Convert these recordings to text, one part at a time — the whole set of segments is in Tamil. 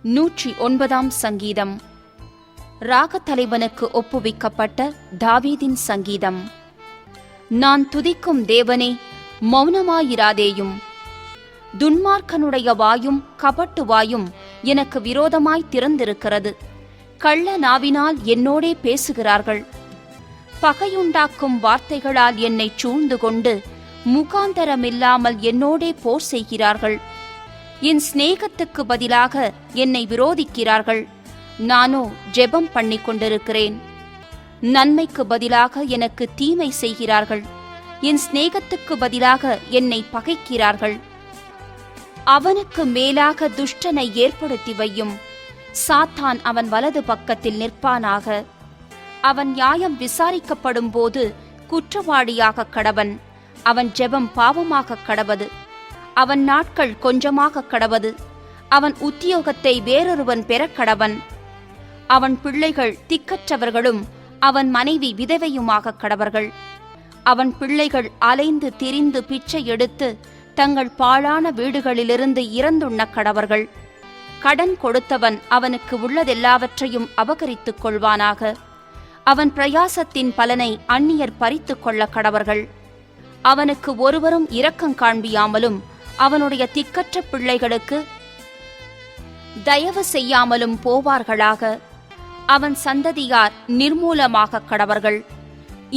109 சங்கீதம். ராகத்தலைவனுக்கு ஒப்புவிக்கப்பட்ட தாவீதின் சங்கீதம். நான் துதிக்கும் தேவனே, மௌனமாயிராதேயும். துன்மார்க்கனுடைய வாயும் கபட்டு வாயும் எனக்கு விரோதமாய் திறந்திருக்கிறது. கள்ள நாவினால் என்னோடே பேசுகிறார்கள். பகையுண்டாக்கும் வார்த்தைகளால் என்னை சூழ்ந்து கொண்டு முகாந்தரமில்லாமல் என்னோடே போர் செய்கிறார்கள். என் சிநேகத்துக்கு பதிலாக என்னை விரோதிக்கிறார்கள். நானோ ஜெபம் பண்ணிக் கொண்டிருக்கிறேன். நன்மைக்கு பதிலாக எனக்கு தீமை செய்கிறார்கள். என் சிநேகத்துக்கு பதிலாக என்னை பகைக்கிறார்கள். அவனுக்கு மேலாக துஷ்டனை ஏற்படுத்தி வையும். சாத்தான் அவன் வலது பக்கத்தில் நிற்பானாக. அவன் நியாயம் விசாரிக்கப்படும் போது குற்றவாளியாக கடவன். அவன் ஜெபம் பாவமாக கடவது. அவன் நாட்கள் கொஞ்சமாக கடவது. அவன் உத்தியோகத்தை வேறொருவன் பெறக் கடவன். அவன் பிள்ளைகள் திக்கற்றவர்களும் அவன் மனைவி விதவையுமாக கடவர்கள். அவன் பிள்ளைகள் அலைந்து திரிந்து பிச்சை எடுத்து தங்கள் பாழான வீடுகளிலிருந்து இறந்துண்ண கடவர்கள். கடன் கொடுத்தவன் அவனுக்கு உள்ளதெல்லாவற்றையும் அபகரித்துக் கொள்வானாக. அவன் பிரயாசத்தின் பலனை அந்நியர் பறித்துக் கொள்ள கடவர்கள். அவனுக்கு ஒருவரும் இரக்கம் காண்பியாமலும் அவனுடைய திக்கற்ற பிள்ளைகளுக்கு தயவு செய்யாமலும் போவார்களாக. அவன் சந்ததியார் நிர்மூலமாக கடவர்கள்.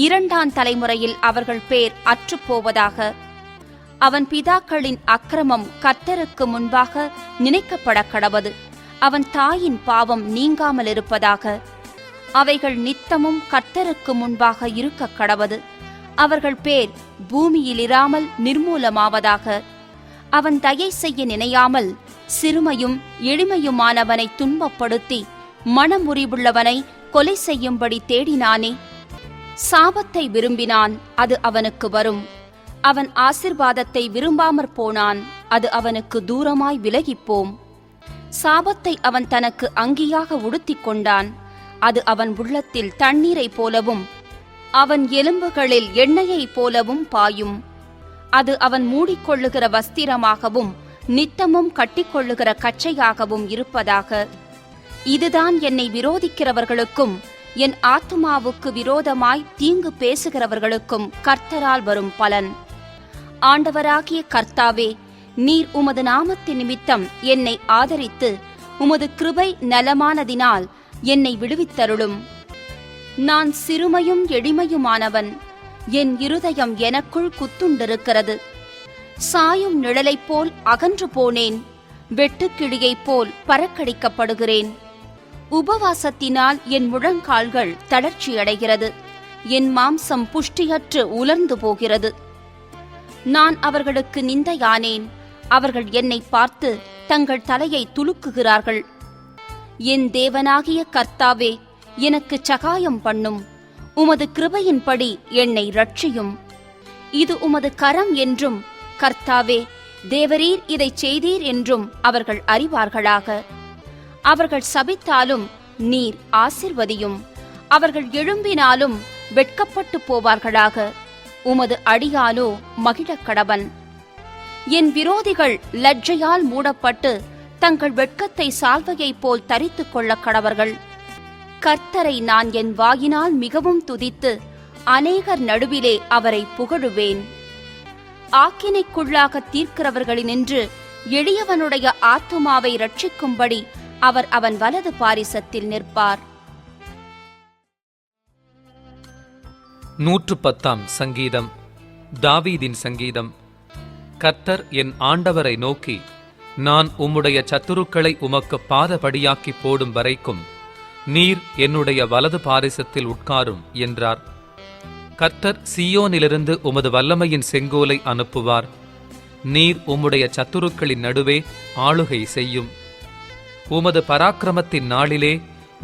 2ஆம் தலைமுறையில் அவர்கள் பேர் அற்றுப்போவதாக. அவன் பிதாக்களின் அக்கிரமம் கர்த்தருக்கு முன்பாக நினைக்கப்பட கடவது. அவன் தாயின் பாவம் நீங்காமல் இருப்பதாக. அவைகள் நித்தமும் கர்த்தருக்கு முன்பாக இருக்க கடவது. அவர்கள் பேர் பூமியிலிராமல் நிர்மூலமாவதாக. அவன் தயை செய்ய நினையாமல் சிறுமையும் எளிமையுமானவனை துன்பப்படுத்தி மனமுறிவுள்ளவனை கொலை செய்யும்படி தேடினானே. சாபத்தை விரும்பினான், அது அவனுக்கு வரும். அவன் ஆசீர்வாதத்தை விரும்பாமற் போனான், அது அவனுக்கு தூரமாய் விலகிப்போம். சாபத்தை அவன் தனக்கு அங்கியாக உடுத்திக் கொண்டான், அது அவன் உள்ளத்தில் தண்ணீரைப் போலவும் அவன் எலும்புகளில் எண்ணெயைப் போலவும் பாயும். அது அவன் மூடிக்கொள்ளுகிற வஸ்திரமாகவும் நித்தமும் கட்டிக்கொள்ளுகிற கச்சையாகவும் இருப்பதாக. இதுதான் என்னை விரோதிக்கிறவர்களுக்கும் என் ஆத்துமாவுக்கு விரோதமாய் தீங்கு பேசுகிறவர்களுக்கும் கர்த்தரால் வரும் பலன். ஆண்டவராகிய கர்த்தாவே, நீர் உமது நாமத்தின் நிமித்தம் என்னை ஆதரித்து உமது கிருபை நலமானதினால் என்னை விடுவித்தருளும். நான் சிறுமையும் எளிமையுமானவன். என் இருதயம் எனக்குள் குத்துண்டிருக்கிறது. சாயும் நிழலைப் போல் அகன்று போனேன். வெட்டுக்கிளியைப் போல் பறக்கடிக்கப்படுகிறேன். உபவாசத்தினால் என் முழங்கால்கள் தளர்ச்சியடைகிறது. என் மாம்சம் புஷ்டியற்று உலர்ந்து போகிறது. நான் அவர்களுக்கு நிந்தையானேன். அவர்கள் என்னை பார்த்து தங்கள் தலையை துலுக்குகிறார்கள். என் தேவனாகிய கர்த்தாவே, எனக்கு சகாயம் பண்ணும். உமது கிருபையின்படி என்னை இரட்சியும். இது உமது கரம் என்றும், கர்த்தாவே, தேவரீர் இதைச் செய்தீர் என்றும் அவர்கள் அறிவார்களாக. அவர்கள் சபித்தாலும் நீர் ஆசீர்வதியும். அவர்கள் எழும்பினாலும் வெட்கப்பட்டு போவார்களாக. உமது அடியாலோ மகிழக் கடவன். என் விரோதிகள் லஜ்ஜையால் மூடப்பட்டு தங்கள் வெட்கத்தை சால்வையைப் போல் தரித்துக் கொள்ள கடவர்கள். கர்த்தரை நான் என் வாயினால் மிகவும் துதித்து அநேகர் நடுவிலே அவரை புகழுவேன். ஆக்கினைக்குள்ளாக தீர்க்கிறவர்களினின்று எளியவனுடைய ஆத்துமாவை ரட்சிக்கும்படி அவர் அவன் வலது பாரிசத்தில் நிற்பார். 110 சங்கீதம். தாவீதின் சங்கீதம். கர்த்தர் என் ஆண்டவரை நோக்கி, நான் உம்முடைய சத்துருக்களை உமக்கு பாதபடியாக்கி போடும் வரைக்கும் நீர் என்னுடைய வலது பாரிசத்தில் உட்காரும் என்றார். கர்த்தர் சீயோனிலிருந்து உமது வல்லமையின் செங்கோலை அனுப்புவார். நீர் உம்முடைய சத்துருக்களின் நடுவே ஆளுகை செய்யும். உமது பராக்கிரமத்தின் நாளிலே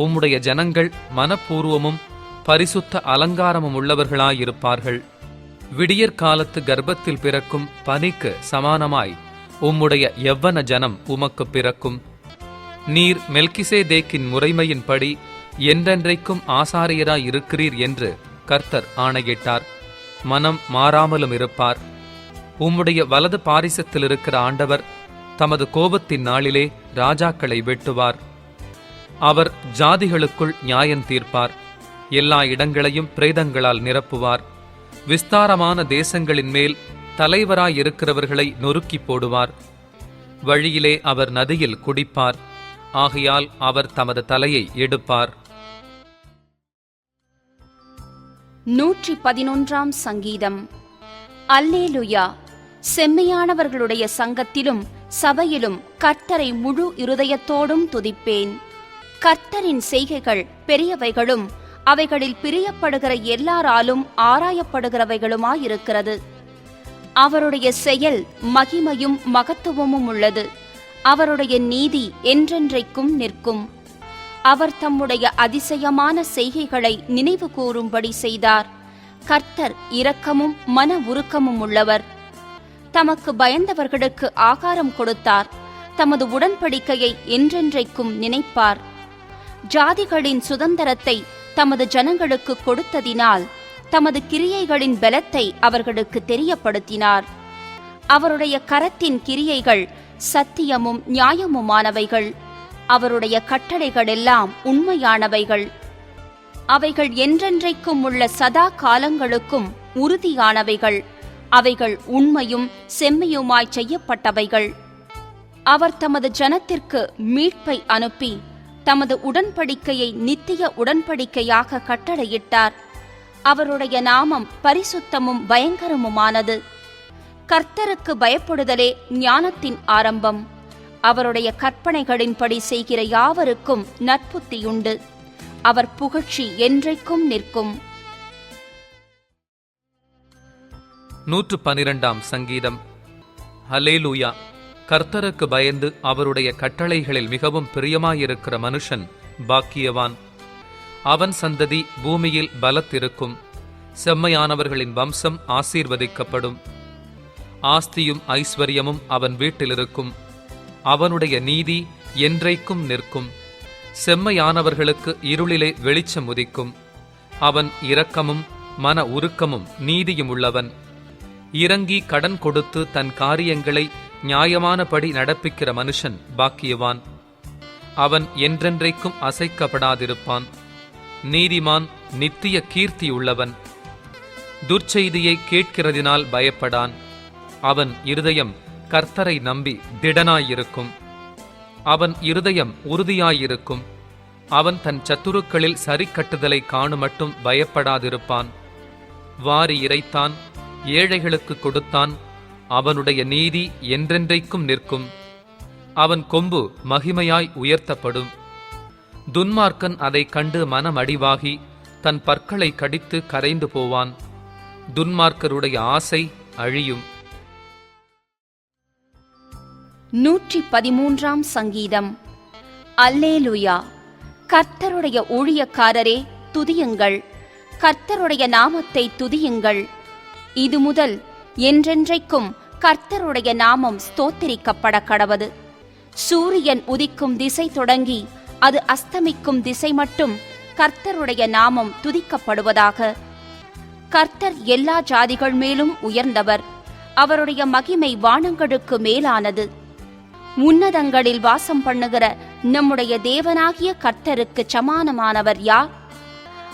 உம்முடைய ஜனங்கள் மனப்பூர்வமும் பரிசுத்த அலங்காரமும் உள்ளவர்களாயிருப்பார்கள். விடியற்காலத்து கர்ப்பத்தில் பிறக்கும் பனிக்கு சமானமாய் உம்முடைய யவ்வன ஜனம் உமக்கு பிறக்கும். நீர் மெல்கிசேதேக்கின் முறைமையின்படி என்றென்றைக்கும் ஆசாரியராய் இருக்கிறீர் என்று கர்த்தர் ஆணையிட்டார். மனம் மாறாமலும் இருப்பார். உம்முடைய வலது பாரிசத்தில் இருக்கிற ஆண்டவர் தமது கோபத்தின் நாளிலே ராஜாக்களை வெட்டுவார். அவர் ஜாதிகளுக்குள் நியாயம் தீர்ப்பார். எல்லா இடங்களையும் பிரேதங்களால் நிரப்புவார். விஸ்தாரமான தேசங்களின் மேல் தலைவராயிருக்கிறவர்களை நொறுக்கி போடுவார். வழியிலே அவர் நதியில் குடிப்பார். ஆகையால் அவர் தமது தலையை எடுப்பார். 111 சங்கீதம். அல்லேலுயா! செம்மையானவர்களுடைய சங்கத்திலும் சபையிலும் கர்த்தரை முழு இருதயத்தோடும் துதிப்பேன். கர்த்தரின் செய்கைகள் பெரியவைகளும் அவைகளில் பிரியப்படுகிற எல்லாராலும் ஆராயப்படுகிறவைகளுமாயிருக்கிறது. அவருடைய செயல் மகிமையும் மகத்துவமும் உள்ளது. அவருடைய நீதி என்றென்றைக்கும் நிற்கும். அவர் தம்முடைய அதிசயமான செய்கைகளை நினைவு கூறும்படி செய்தார். கர்த்தர் இரக்கமும் மன உருக்கமும் உள்ளவர். தமக்கு பயந்தவர்களுக்கு ஆகாரம் கொடுத்தார். தமது உடன்படிக்கையை என்றென்றைக்கும் நினைப்பார். ஜாதிகளின் சுதந்திரத்தை தமது ஜனங்களுக்கு கொடுத்ததினால் தமது கிரியைகளின் பலத்தை அவர்களுக்கு தெரியப்படுத்தினார். அவருடைய கரத்தின் கிரியைகள் சத்தியமும் நியாயமுமானவைகள். அவருடைய கட்டளைகளெல்லாம் உண்மையானவைகள். அவைகள் என்றென்றைக்கும் உள்ள சதா காலங்களுக்கும் உறுதியானவைகள். அவைகள் உண்மையும் செம்மையுமாய் செய்யப்பட்டவைகள். அவர் தமது ஜனத்திற்கு மீட்பை அனுப்பி தமது உடன்படிக்கையை நித்திய உடன்படிக்கையாக கட்டளையிட்டார். அவருடைய நாமம் பரிசுத்தமும் பயங்கரமுமானது. கர்த்தருக்கு பயப்படுதலே ஞானத்தின் ஆரம்பம். அவருடைய கற்பனைகளின்படி செய்கிற யாவருக்கும் நற்புத்தியுண்டு. அவர் புகழ்ச்சி என்றைக்கும் நிற்கும். 112 சங்கீதம். அல்லேலூயா! கர்த்தருக்கு பயந்து அவருடைய கட்டளைகளில் மிகவும் பிரியமாயிருக்கிற மனுஷன் பாக்கியவான். அவன் சந்ததி பூமியில் பலத்திருக்கும். செம்மையானவர்களின் வம்சம் ஆசீர்வதிக்கப்படும். ஆஸ்தியும் ஐஸ்வர்யமும் அவன் வீட்டிலிருக்கும். அவனுடைய நீதி என்றைக்கும் நிற்கும். செம்மையானவர்களுக்கு இருளிலே வெளிச்சம் உதிக்கும். அவன் இரக்கமும் மன உருக்கமும் நீதியும் உள்ளவன். இறங்கி கடன் கொடுத்து தன் காரியங்களை நியாயமானபடி நடப்பிக்கிற மனுஷன் பாக்கியவான். அவன் என்றென்றைக்கும் அசைக்கப்படாதிருப்பான். நீதிமான் நித்திய கீர்த்தியுள்ளவன். துர்ச்செய்தியை கேட்கிறதினால் பயப்படான். அவன் இருதயம் கர்த்தரை நம்பி திடனாயிருக்கும். அவன் இருதயம் உறுதியாயிருக்கும். அவன் தன் சத்துருக்களில் சரிக்கட்டுதலை காணுமட்டும் பயப்படாதிருப்பான். வாரி இறைத்தான், ஏழைகளுக்கு கொடுத்தான். அவனுடைய நீதி என்றென்றைக்கும் நிற்கும். அவன் கொம்பு மகிமையாய் உயர்த்தப்படும். துன்மார்க்கன் அதை கண்டு மனமடிவாகி தன் பற்களை கடித்து கரைந்து போவான். துன்மார்க்கருடைய ஆசை அழியும். 113 சங்கீதம். அல்லேலுயா! கர்த்தருடைய ஊழியக்காரரே துதியுங்கள். கர்த்தருடைய நாமத்தை துதியுங்கள். இது முதல் என்றென்றைக்கும் கர்த்தருடைய நாமம் ஸ்தோத்திரிக்கப்பட கடவது. சூரியன் உதிக்கும் திசை தொடங்கி அது அஸ்தமிக்கும் திசை மட்டும் கர்த்தருடைய நாமம் துதிக்கப்படுவதாக. கர்த்தர் எல்லா ஜாதிகள் மேலும் உயர்ந்தவர். அவருடைய மகிமை வானங்களுக்கு மேலானது. உன்னதங்களில் வாசம் பண்ணுகிற நம்முடைய தேவனாகிய கர்த்தருக்கு சமானமானவர் யார்?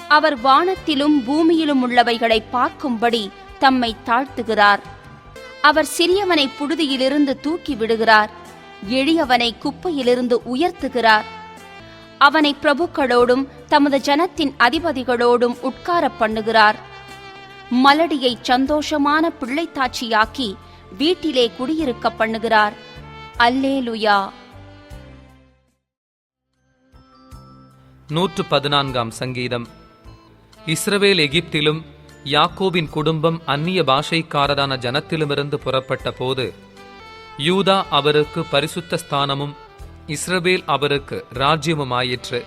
அவர் வானத்திலும் பூமியிலும் உள்ளவைகளை பார்க்கும்படி தம்மை தாழ்த்துகிறார். அவர் சிறியவனை புழுதியிலிருந்து தூக்கி விடுகிறார். எளியவனை குப்பையிலிருந்து உயர்த்துகிறார். அவனை பிரபுக்களோடும் தமது ஜனத்தின் அதிபதிகளோடும் உட்கார பண்ணுகிறார். மலடியை சந்தோஷமான பிள்ளைத்தாட்சியாக்கி வீட்டிலே குடியிருக்க பண்ணுகிறார். அல்லேலுயா! 114 சங்கீதம். இஸ்ரவேல் எகிப்திலும் யாக்கோபின் குடும்பம் அந்நிய பாஷைக்காரரான ஜனத்திலுமிருந்து புறப்பட்ட போது யூதா அவருக்கு பரிசுத்த ஸ்தானமும் இஸ்ரவேல் அவருக்கு ராஜ்யமுமாயிற்று.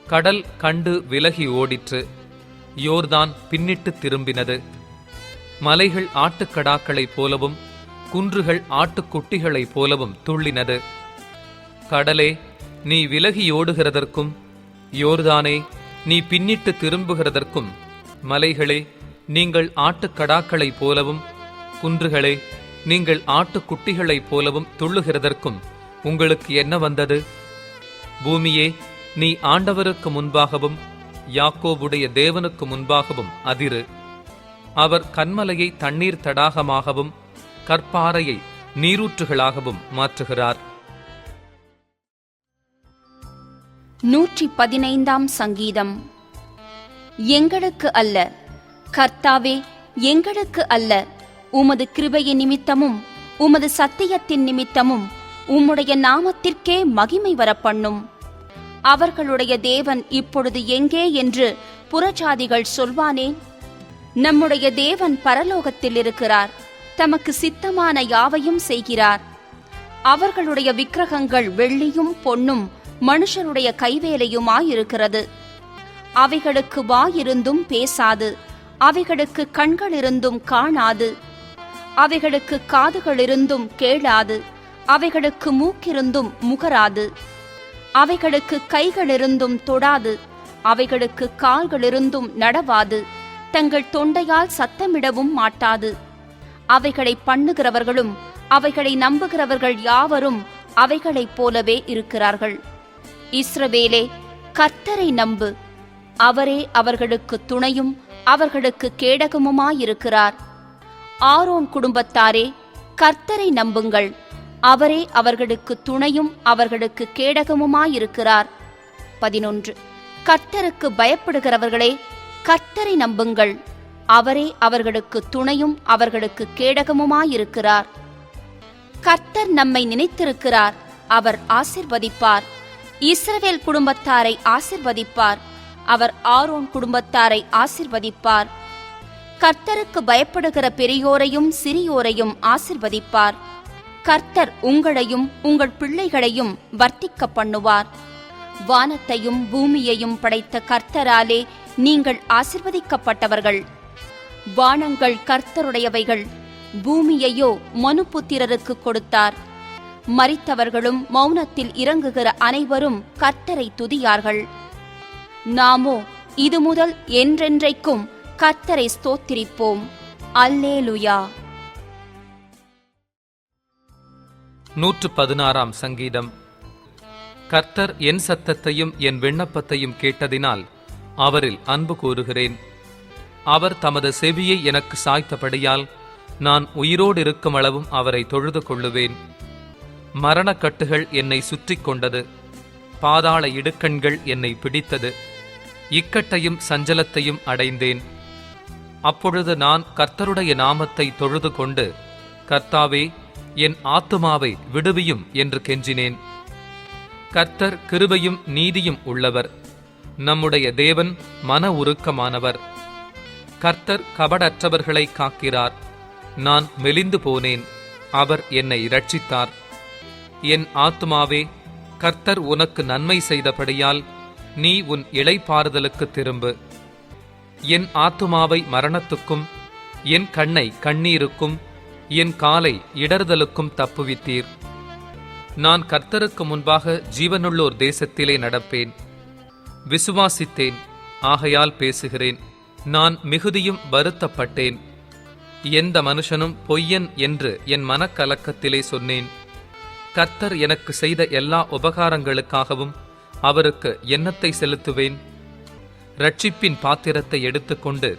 கடல் கண்டு விலகி ஓடிற்று. யோர்தான் பின்னிட்டு திரும்பினது. மலைகள் ஆட்டுக்கடாக்களைப் போலவும் குன்றுகள் ஆட்டுக்குட்டிகளைப் போலவும் துள்ளினது. கடலே, நீ விலகியோடுகிறதற்கும், யோர்தானே, நீ பின்னிட்டு திரும்புகிறதற்கும், மலைகளே, நீங்கள் ஆட்டுக்கடாக்களைப் போலவும், குன்றுகளே, நீங்கள் ஆட்டுக்குட்டிகளைப் போலவும் துள்ளுகிறதற்கும் உங்களுக்கு என்ன வந்தது? பூமியே, நீ ஆண்டவருக்கு முன்பாகவும் யாக்கோபுடைய தேவனுக்கு முன்பாகவும் அதிரு. அவர் கன்மலையை தண்ணீர் தடாகமாகவும் கற்பாறையை நீரூற்றுகளாகவும் மாற்றுகிறார். 115 சங்கீதம். எங்களுக்கு அல்ல, கர்த்தாவே, எங்களுக்கு அல்ல, உமது கிருபையின் நிமித்தமும் உமது சத்தியத்தின் நிமித்தமும் உம்முடைய நாமத்திற்கே மகிமை வரப்பண்ணும். அவர்களுடைய தேவன் இப்பொழுது எங்கே என்று புறஜாதிகள் சொல்வானேன்? நம்முடைய தேவன் பரலோகத்தில் இருக்கிறார், தமக்கு சித்தமான யாவையும் செய்கிறார். அவர்களுடைய விக்கிரகங்கள் வெள்ளியும் பொன்னும் மனுஷருடைய கைவேலையுமாயிருக்கிறது. அவைகளுக்கு வாயிருந்தும் பேசாது, அவைகளுக்கு கண்களிருந்தும் காணாது, அவைகளுக்கு காதுகளிருந்தும் கேளாது, அவைகளுக்கு மூக்கிருந்தும் முகராது, அவைகளுக்கு கைகளிருந்தும் தொடாது, அவைகளுக்கு கால்களிருந்தும் நடவாது, தங்கள் தொண்டையால் சத்தமிடவும் மாட்டாது. அவைகளை பண்ணுகிறவர்களும் அவைகளை நம்புகிறவர்கள் யாவரும் அவைகளைப் போலவே இருக்கிறார்கள். இஸ்ரவேலே, கர்த்தரை நம்பு, அவரே அவர்களுக்கு துணையும் அவர்களுக்கு கேடகமுமாயிருக்கிறார். ஆரோன் குடும்பத்தாரே, கர்த்தரை நம்புங்கள், அவரே அவர்களுக்கு துணையும் அவர்களுக்கு கேடகமுமாயிருக்கிறார். 11. கர்த்தருக்கு பயப்படுகிறவர்களே, கர்த்தரை நம்புங்கள், அவரே அவர்களுக்கு துணையும் அவர்களுக்கு கேடகமுமாயிருக்கிறார். கர்த்தர் நம்மை நினைத்திருக்கிறார், அவர் ஆசிர்வதிப்பார். இஸ்ரவேல் குடும்பத்தாரை ஆசிர்வதிப்பார், அவர் ஆரோன் குடும்பத்தாரை ஆசிர்வதிப்பார். கர்த்தருக்கு பயப்படுகிற பெரியோரையும் சிறியோரையும் ஆசிர்வதிப்பார். கர்த்தர் உங்களையும் உங்கள் பிள்ளைகளையும் வர்த்திக்க பண்ணுவார். வானத்தையும் பூமியையும் படைத்த கர்த்தராலே நீங்கள் ஆசிர்வதிக்கப்பட்டவர்கள். வானங்கள் கர்த்தருடையவைகள், பூமியையோ மனுபுத்திரருக்கு கொடுத்தார். மரித்தவர்களும் மௌனத்தில் இறங்குகிற அனைவரும் கர்த்தரை துதியார்கள். நாமோ இது முதல் என்றென்றைக்கும் கர்த்தரை ஸ்தோத்திரிப்போம். அல்லேலுயா. 116 சங்கீதம். கர்த்தர் என் சத்தத்தையும் என் விண்ணப்பத்தையும் கேட்டதினால் அவரில் அன்பு கூறுகிறேன். அவர் தமது செவியை எனக்கு சாய்த்தபடியால் நான் உயிரோடு இருக்கும் அளவும் அவரை தொழுது கொள்ளுவேன். மரணக்கட்டுகள் என்னை சுற்றி கொண்டது, பாதாள இடுக்கண்கள் என்னை பிடித்தது, இக்கட்டையும் சஞ்சலத்தையும் அடைந்தேன். அப்பொழுது நான் கர்த்தருடைய நாமத்தை தொழுது கொண்டு, கர்த்தாவே, என் ஆத்துமாவை விடுவியும் என்று கெஞ்சினேன். கர்த்தர் கிருபையும் நீதியும் உள்ளவர், நம்முடைய தேவன் மன உருக்கமானவர். கர்த்தர் கபடற்றவர்களை காக்கிறார். நான் மெலிந்து போனேன், அவர் என்னை இரட்சித்தார். என் ஆத்துமாவே, கர்த்தர் உனக்கு நன்மை செய்தபடியால் நீ உன் இளைப்பாறுதலுக்கு திரும்பு. என் ஆத்துமாவை மரணத்துக்கும் என் கண்ணை கண்ணீருக்கும் என் காலை இடறுதலுக்கும் தப்புவித்தீர். நான் கர்த்தருக்கு முன்பாக ஜீவனுள்ளோர் தேசத்திலே நடப்பேன். விசுவாசித்தேன், ஆகையால் பேசுகிறேன். நான் மிகுதியும் வருத்தப்பட்டேன். எந்த மனுஷனும் பொய்யன் என்று என் மனக்கலக்கத்திலே சொன்னேன். கர்த்தர் எனக்கு செய்த எல்லா உபகாரங்களுக்காகவும் அவருக்கு எண்ணத்தை செலுத்துவேன். இரட்சிப்பின் பாத்திரத்தை எடுத்துக்கொண்டு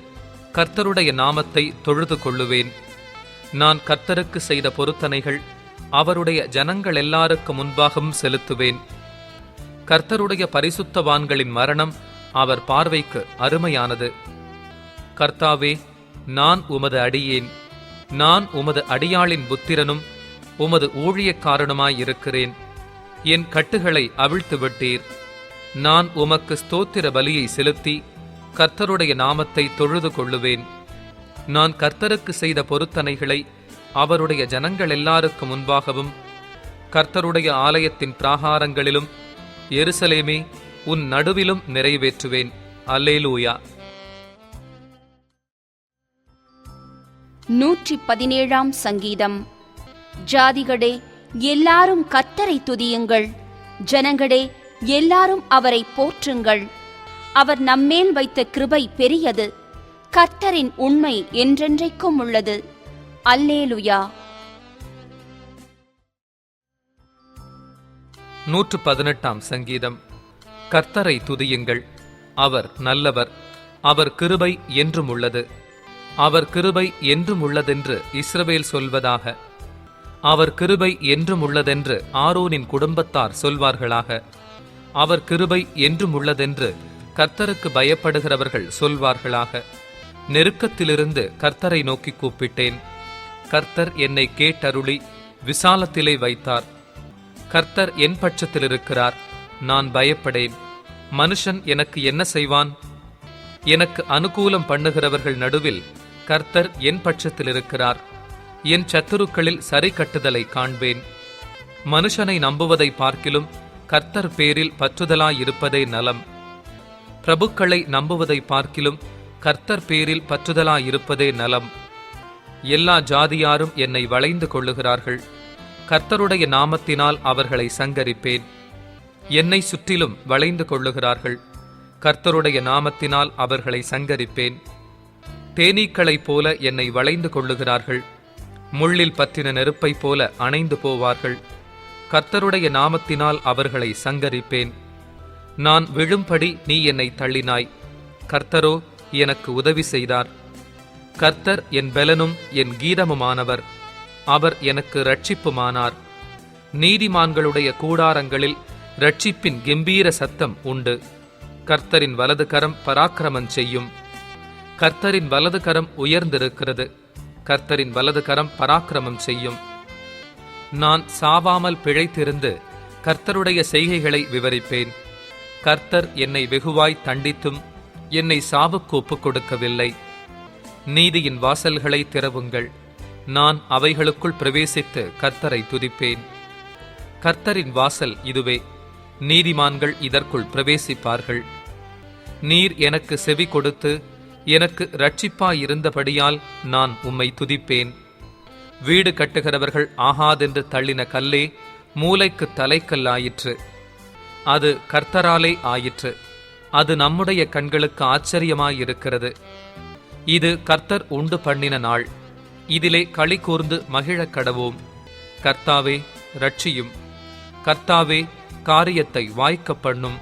கர்த்தருடைய நாமத்தை தொழுது கொள்ளுவேன். நான் கர்த்தருக்கு செய்த பொருத்தனைகள் அவருடைய ஜனங்கள் எல்லாருக்கு முன்பாகவும் செலுத்துவேன். கர்த்தருடைய பரிசுத்தவான்களின் மரணம் அவர் பார்வைக்கு அருமையானது. கர்த்தாவே, நான் உமது அடியேன், நான் உமது அடியாளின் புத்திரனும் உமது ஊழியக்காரனுமாயிருக்கிறேன். என் கட்டுகளை அவிழ்த்து விட்டீர். நான் உமக்கு ஸ்தோத்திர பலியை செலுத்தி கர்த்தருடைய நாமத்தை தொழுது கொள்ளுவேன். நான் கர்த்தருக்கு செய்த பொருத்தனைகளை அவருடைய ஜனங்கள் எல்லாருக்கு முன்பாகவும் கர்த்தருடைய ஆலயத்தின் பிராகாரங்களிலும் எருசலேமே உன் நடுவிலும் நிறைவேற்றுவேன். அல்லேலூயா. 117 சங்கீதம். ஜாதிகளே, எல்லாரும் கர்த்தரை துதியுங்கள், ஜனங்களே, எல்லாரும் அவரை போற்றுங்கள். அவர் நம்மேல் வைத்த கிருபை பெரியது, கர்த்தரின் உண்மை என்றென்றைக்கும் உள்ளது. அல்லேலுயா. 118 சங்கீதம். கர்த்தரை துதியுங்கள், அவர் நல்லவர், அவர் கிருபை என்றும் உள்ளது. அவர் கிருபை என்றும் உள்ளதென்று இஸ்ரவேல் சொல்வதாக. அவர் கிருபை என்றும் உள்ளதென்று ஆரோனின் குடும்பத்தார் சொல்வார்களாக. அவர் கிருபை என்றும் உள்ளதென்று கர்த்தருக்கு பயப்படுகிறவர்கள் சொல்வார்களாக. நெருக்கத்திலிருந்து கர்த்தரை நோக்கி கூப்பிட்டேன். கர்த்தர் என்னை கேட்டருளி விசாலத்திலே வைத்தார். கர்த்தர் என் பட்சத்தில் இருக்கிறார், நான் பயப்படேன். மனுஷன் எனக்கு என்ன செய்வான்? எனக்கு அனுகூலம் பண்ணுகிறவர்கள் நடுவில் கர்த்தர் என் பட்சத்தில் இருக்கிறார். என் சத்துருக்களில் சரி கட்டுதலை காண்பேன். மனுஷனை நம்புவதை பார்க்கிலும் கர்த்தர் பேரில் பற்றுதலாயிருப்பதே நலம். பிரபுக்களை நம்புவதை பார்க்கிலும் கர்த்தர் பேரில் பற்றுதலாயிருப்பதே நலம். எல்லா ஜாதியாரும் என்னை வளைந்து கொள்ளுகிறார்கள். கர்த்தருடைய நாமத்தினால் அவர்களை சங்கரிப்பேன். என்னை சுற்றிலும் வளைந்து கொள்ளுகிறார்கள். கர்த்தருடைய நாமத்தினால் அவர்களை சங்கரிப்பேன். தேனீக்களைப் போல என்னை வளைந்து கொள்ளுகிறார்கள். முள்ளில் பற்றின நெருப்பைப் போல அணைந்து போவார்கள். கர்த்தருடைய நாமத்தினால் அவர்களை சங்கரிப்பேன். நான் விழும்படி நீ என்னை தள்ளினாய். கர்த்தரோ எனக்கு உதவி செய்தார். கர்த்தர் என் பெலனும் என் கீதமுமானவர். அவர் எனக்கு இரட்சிப்புமானார். நீதிமான்களுடைய கூடாரங்களில் இரட்சிப்பின் கெம்பீர சத்தம் உண்டு. கர்த்தரின் வலது கரம் பராக்கிரமம் செய்யும். கர்த்தரின் வலது கரம் உயர்ந்திருக்கிறது. கர்த்தரின் வலது கரம் பராக்கிரமம் செய்யும். நான் சாவாமல் பிழைத்திருந்து கர்த்தருடைய செய்கைகளை விவரிப்பேன். கர்த்தர் என்னை வெகுவாய் தண்டித்தும் என்னை சாவுக்கு ஒப்புக் கொடுக்கவில்லை. நீதியின் வாசல்களை திறவுங்கள், நான் அவைகளுக்குள் பிரவேசித்து கர்த்தரை துதிப்பேன். கர்த்தரின் வாசல் இதுவே, நீதிமான்கள் இதற்குள் பிரவேசிப்பார்கள். நீர் எனக்கு செவி கொடுத்து எனக்கு இரட்சிப்பாயிருந்தபடியால் நான் உம்மை துதிப்பேன். வீடு கட்டுகிறவர்கள் ஆகாதென்று தள்ளின கல்லே மூலைக்கு தலைக்கல்லாயிற்று. அது கர்த்தராலே ஆயிற்று. அது நம்முடைய கண்களுக்கு ஆச்சரியமாயிருக்கிறது. இது கர்த்தர் உண்டு பண்ணின நாள். இதிலே களி கூர்ந்து மகிழக் கடவோம். கர்த்தாவே இரட்சியும். கர்த்தாவே காரியத்தை வாய்க்க பண்ணும்.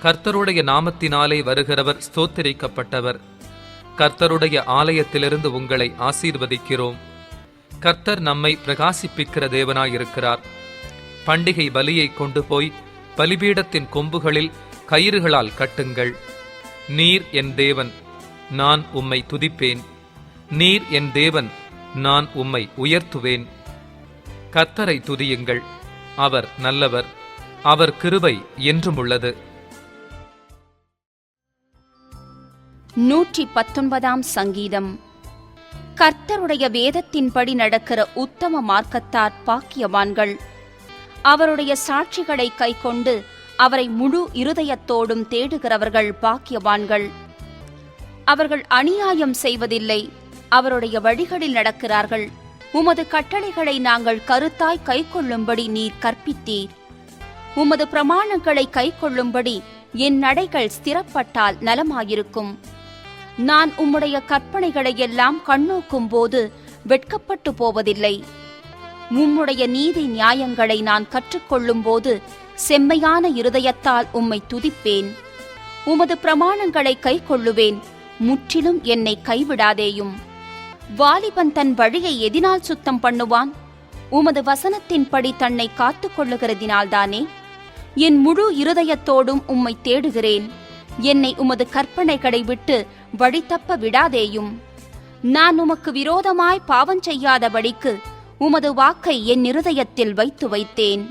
கர்த்தருடைய நாமத்தினாலே வருகிறவர் ஸ்தோத்திரிக்கப்பட்டவர். கர்த்தருடைய ஆலயத்திலிருந்து உங்களை ஆசீர்வதிக்கிறோம். கர்த்தர் நம்மை பிரகாசிப்பிக்கிற தேவனாயிருக்கிறார். பண்டிகை பலியை கொண்டு போய் பலிபீடத்தின் கொம்புகளில் கயிறுகளால் கட்டுங்கள். நீர் என் தேவன், நான் உம்மை துதிப்பேன். நீர் என் தேவன், நான் உம்மை உயர்த்துவேன். கர்த்தரை துதியுங்கள், அவர் நல்லவர், அவர் கிருபை என்றும் உள்ளது. 119 சங்கீதம். கர்த்தருடைய வேதத்தின்படி நடக்கிற உத்தம மார்க்கத்தார் பாக்கியவான்கள். அவருடைய சாட்சிகளை கைக்கொண்டு அவரை முழு இருதயத்தோடும் தேடுகிறவர்கள் பாக்கியவான்கள். அவர்கள் அநியாயம் செய்வதில்லை, அவருடைய வழிகளில் நடக்கிறார்கள். உமது கட்டளைகளை நாங்கள் கருத்தாய் கைக்கொள்ளும்படி நீர் கற்பித்தீர். உமது பிரமாணங்களை கைக்கொள்ளும்படி என் நடைகள் ஸ்திரப்பட்டால் நலமாயிருக்கும். நான் உம்முடைய கற்பனைகளை எல்லாம் கண்ணோக்கும் போது வெட்கப்பட்டு போவதில்லை. உம்முடைய நீதி நியாயங்களை நான் கற்றுக்கொள்ளும் போது செம்மையான இருதயத்தால் உம்மை துதிப்பேன். உமது பிரமாணங்களை கைக்கொள்ளுவேன், முற்றிலும் என்னை கைவிடாதேயும். வாலிபன் தன் வழியை எதினால் சுத்தம் பண்ணுவான்? உமது வசனத்தின்படி தன்னை காத்துக் கொள்ளுகிறதினால்தானே. என் முழு இருதயத்தோடும் உம்மை தேடுகிறேன். என்னை உமது கற்பனைகளை விட்டு வழிதப்ப விடாதேயும். நான் உமக்கு விரோதமாய் பாவம் செய்யாதபடிக்கு உமது வாக்கை என் இருதயத்தில் வைத்தேன்.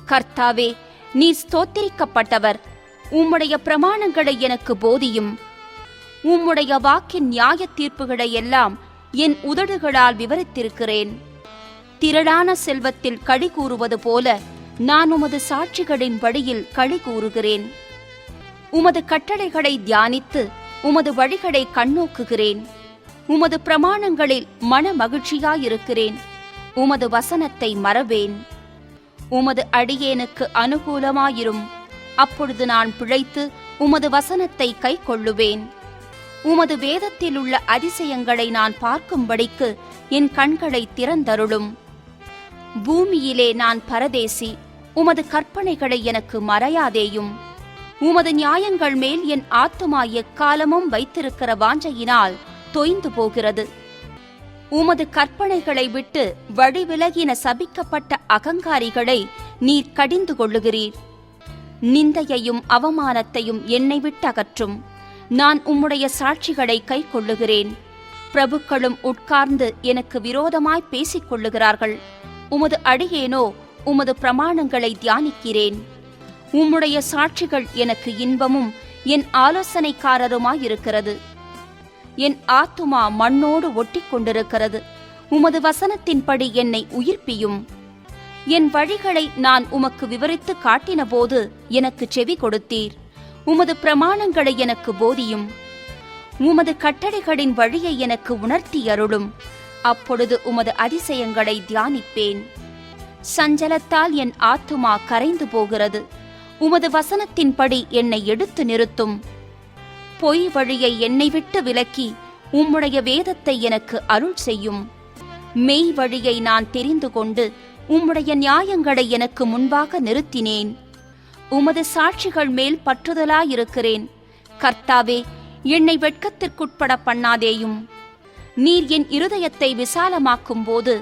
கர்த்தாவே, நீ ஸ்தோத்திரிக்கப்பட்டவர். உம்முடைய பிரமாணங்களை எனக்கு போதியும். உம்முடைய வாக்கின் நியாய தீர்ப்புகளை எல்லாம் என் உதடுகளால் விவரித்திருக்கிறேன். திரளான செல்வத்தில் களி கூறுவது போல நான் உமது சாட்சிகளின் வழியில் களி கூறுகிறேன். உமது கட்டளைகளை தியானித்து உமது வழிகளை கண்ணோக்குகிறேன். உமது பிரமாணங்களில் மன மகிழ்ச்சியாயிருக்கிறேன். உமது வசனத்தை மறவேன். உமது அடியேனுக்கு அனுகூலமாயிரும். அப்பொழுது நான் பிழைத்து உமது வசனத்தை கைக்கொள்ளுவேன். உமது வேதத்தில் உள்ள அதிசயங்களை நான் பார்க்கும்படிக்கு என் கண்களை திறந்தருளும். பூமியிலே நான் பரதேசி, உமது கற்பனைகளை எனக்கு மறையாதேயும். உமது நியாயங்கள் மேல் என் ஆத்துமா எக்காலமும் வைத்திருக்கிற வாஞ்சையினால் தொய்ந்து போகிறது. உமது கற்பனைகளை விட்டு வழிவிலகின சபிக்கப்பட்ட அகங்காரிகளை நீர் கடிந்து கொள்ளுகிறீர். நிந்தையையும் அவமானத்தையும் என்னை விட்டு அகற்றும். நான் உம்முடைய சாட்சிகளை கை கொள்ளுகிறேன். பிரபுக்களும் உட்கார்ந்து எனக்கு விரோதமாய் பேசிக் கொள்ளுகிறார்கள். உமது அடியேனோ உமது பிரமாணங்களை தியானிக்கிறேன். உம்முடைய சாட்சிகள் எனக்கு இன்பமும் என் ஆலோசனைக்காரருமாயிருக்கிறது. என் ஆத்துமா மண்ணோடு ஒட்டி கொண்டிருக்கிறது. உமது வசனத்தின்படி என்னை உயிர்ப்பியும். என் வழிகளை நான் உமக்கு விவரித்து காட்டினபோது எனக்கு செவி கொடுத்தீர். உமது பிரமாணங்களை எனக்கு போதியும். உமது கட்டளைகளின் வழியை எனக்கு உணர்த்தி அருளும். அப்பொழுது உமது அதிசயங்களை தியானிப்பேன். சஞ்சலத்தால் என் ஆத்துமா கரைந்து போகிறது. உமது வசனத்தின்படி என்னை எடுத்து நிறுத்தும். பொய் வழியை என்னை விட்டு விலக்கி உம்முடைய வேதத்தை எனக்கு அருள் செய்யும். மெய் வழியை நான் தெரிந்து கொண்டு உம்முடைய நியாயங்களை எனக்கு முன்பாக நிறுத்தினேன். உமது சாட்சிகள் மேல் பற்றுதலாயிருக்கிறேன். கர்த்தாவே, என்னை வெட்கத்திற்குட்பட பண்ணாதேயும். நீர் என் இருதயத்தை விசாலமாக்கும் போது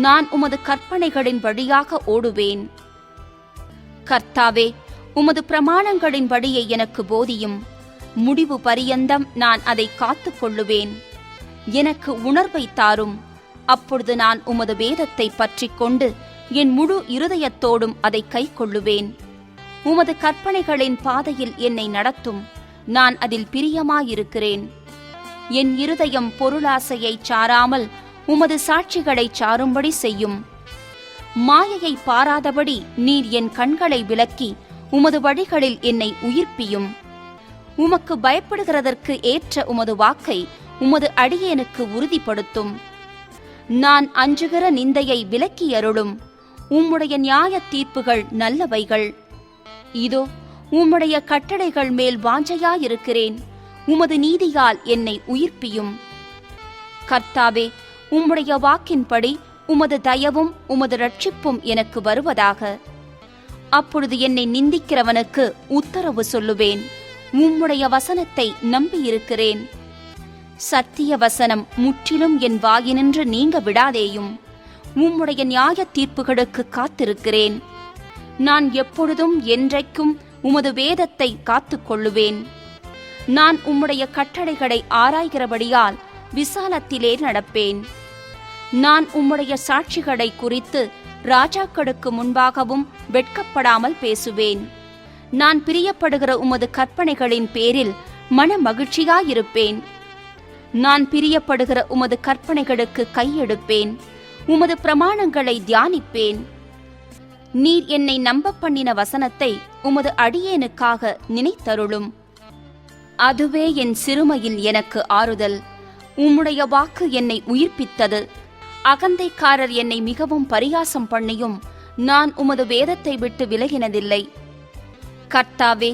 நான் உமது கற்பனைகளின் வழியாக ஓடுவேன். கர்த்தாவே, உமது பிரமாணங்களின் வழியை எனக்கு போதியும். முடிவு பரியந்தம் நான் அதை காத்துக் கொள்ளுவேன். எனக்கு உணர்வை தாரும். அப்பொழுது நான் உமது வேதத்தை பற்றிக் கொண்டு என் முழு இருதயத்தோடும் அதை கை கொள்ளுவேன். உமது கற்பனைகளின் பாதையில் என்னை நடத்தும். நான் அதில் பிரியமாயிருக்கிறேன். என் இருதயம் பொருளாசையை சாராமல் உமது சாட்சிகளை சாரும்படி செய்யும். மாயையை பாராதபடி நீர் என் கண்களை விலக்கி உமது வழிகளில் என்னை உயிர்ப்பியும். உமக்கு பயப்படுகிறதற்கு ஏற்ற உமது வாக்கை உமது அடியேனுக்கு உறுதிப்படுத்தும். நான் அஞ்சுகிற நிந்தையை விலக்கி அருளும். உம்முடைய நியாய தீர்ப்புகள் நல்லவைகள். இதோ உம்முடைய கட்டளைகள் மேல் வாஞ்சையாயிருக்கிறேன். உமது நீதியால் என்னை உயிர்ப்பியும். கர்த்தாவே, உம்முடைய வாக்கின்படி உமது தயவும் உமது இரட்சிப்பும் எனக்கு வருவதாக. அப்பொழுது என்னை நிந்திக்கிறவனுக்கு உத்தரவு சொல்லுவேன். உம்முடைய வசனத்தை நம்பியிருக்கிறேன். சத்திய வசனம் முற்றிலும் என் வாயினின்று நீங்க விடாதேயும். உம்முடைய நியாய தீர்ப்புகளுக்கு காத்திருக்கிறேன். நான் எப்பொழுதும் என்றைக்கும் உமது வேதத்தை காத்துக் கொள்ளுவேன். நான் உம்முடைய கட்டளைகளை ஆராய்கிறபடியால் விசாலத்திலே நடப்பேன். நான் உம்முடைய சாட்சிகளை குறித்து ராஜாக்களுக்கு முன்பாகவும் வெட்கப்படாமல் பேசுவேன். நான் பிரியப்படுகிற உமது கற்பனைகளின் பேரில் மன மகிழ்ச்சியாயிருப்பேன். நான் பிரியப்படுகிற உமது கற்பனைகளுக்கு கையெடுப்பேன். உமது பிரமாணங்களை தியானிப்பேன். நீர் என்னை நம்ப பண்ணின வசனத்தை உமது அடியேனுக்காக நினைத்தருளும். அதுவே என் சிறுமையில் எனக்கு ஆறுதல். உம்முடைய வாக்கு என்னை உயிர்ப்பித்தது. அகந்தைக்காரர் என்னை மிகவும் பரிகாசம் பண்ணியும் நான் உமது வேதத்தை விட்டு விலகினதில்லை. கர்த்தாவே,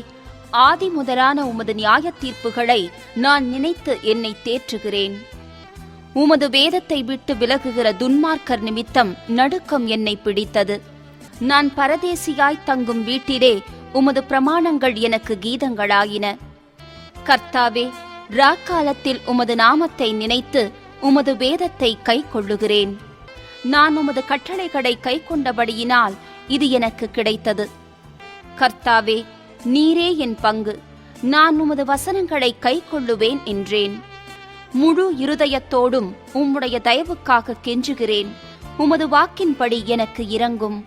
ஆதி முதலான உமது நியாய தீர்ப்புகளை நான் நினைத்து என்னை தேற்றுகிறேன். உமது வேதத்தை விட்டு விலகுகிற துன்மார்க்கர் நிமித்தம் நடுக்கம் என்னை பிடித்தது. நான் பரதேசியாய் தங்கும் வீட்டிலே உமது பிரமாணங்கள் எனக்கு கீதங்களாயின. கர்த்தாவே, ராக்காலத்தில் உமது நாமத்தை நினைத்து உமது வேதத்தை கை கொள்ளுகிறேன். நான் உமது கட்டளைகளை கை கொண்டபடியினால் இது எனக்கு கிடைத்தது. கர்த்தாவே, நீரே என் பங்கு. நான் உமது வசனங்களை கை கொள்ளுவேன் என்றேன். முழு இருதயத்தோடும் உம்முடைய தயவுக்காக கெஞ்சுகிறேன். உமது வாக்கின்படி எனக்கு இரங்கும்.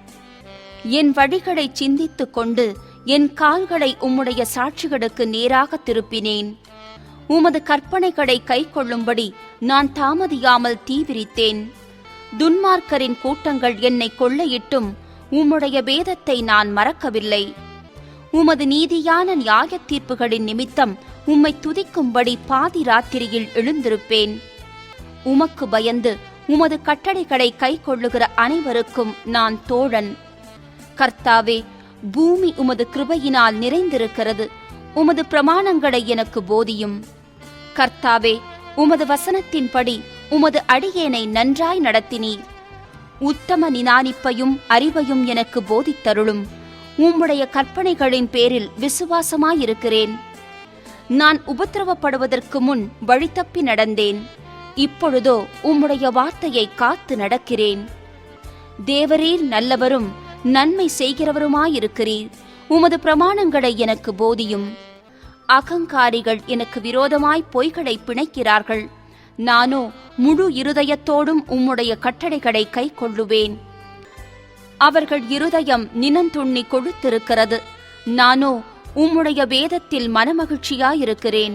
என் வழிகளை சிந்தித்துக் கொண்டு என் கால்களை உம்முடைய சாட்சிகளுக்கு நேராக திருப்பினேன். உமது கற்பனைகளை கை கொள்ளும்படி நான் தாமதியாமல் தீவிரித்தேன். துன்மார்க்கரின் கூட்டங்கள் என்னை கொள்ளையிட்டும் உம்முடைய வேதத்தை நான் மறக்கவில்லை. உமது நீதியான நியாய தீர்ப்புகளின் நிமித்தம் உம்மை துதிக்கும்படி பாதி ராத்திரியில் எழுந்திருப்பேன். உமக்கு பயந்து உமது கட்டளைகளை கை கொள்ளுகிற அனைவருக்கும் நான் தோழன். கர்த்தாவே, பூமி உமது கிருபையினால் நிறைந்திருக்கிறது. உமது பிரமாணங்களை எனக்கு போதியும். கர்த்தாவே, உமது வசனத்தின்படி உமது அடியேனை நன்றாய் நடத்தினீர். உத்தம நிதானிப்பையும் அறிவையும் எனக்கு போதித்தருளும். உம்முடைய கற்பனைகளின் பேரில் விசுவாசமாயிருக்கிறேன். நான் உபத்திரவப்படுவதற்கு முன் வழித்தப்பி நடந்தேன். இப்பொழுதோ உம்முடைய வார்த்தையை காத்து நடக்கிறேன். தேவரீர் நல்லவரும் நன்மை செய்கிறவருமாயிருக்கிறீர். உமது பிரமாணங்களை எனக்கு போதியும். அகங்காரிகள் எனக்கு விரோதமாய் பொய்களை பிணைக்கிறார்கள். நானோ முழு இருதயத்தோடும் உம்முடைய கட்டளைகளை கைக்கொள்ளுவேன். அவர்கள் இருதயம் நினந்துண்ணி கொழுத்திருக்கிறது. நானோ உம்முடைய வேதத்தில் மனமகிழ்ச்சியாயிருக்கிறேன்.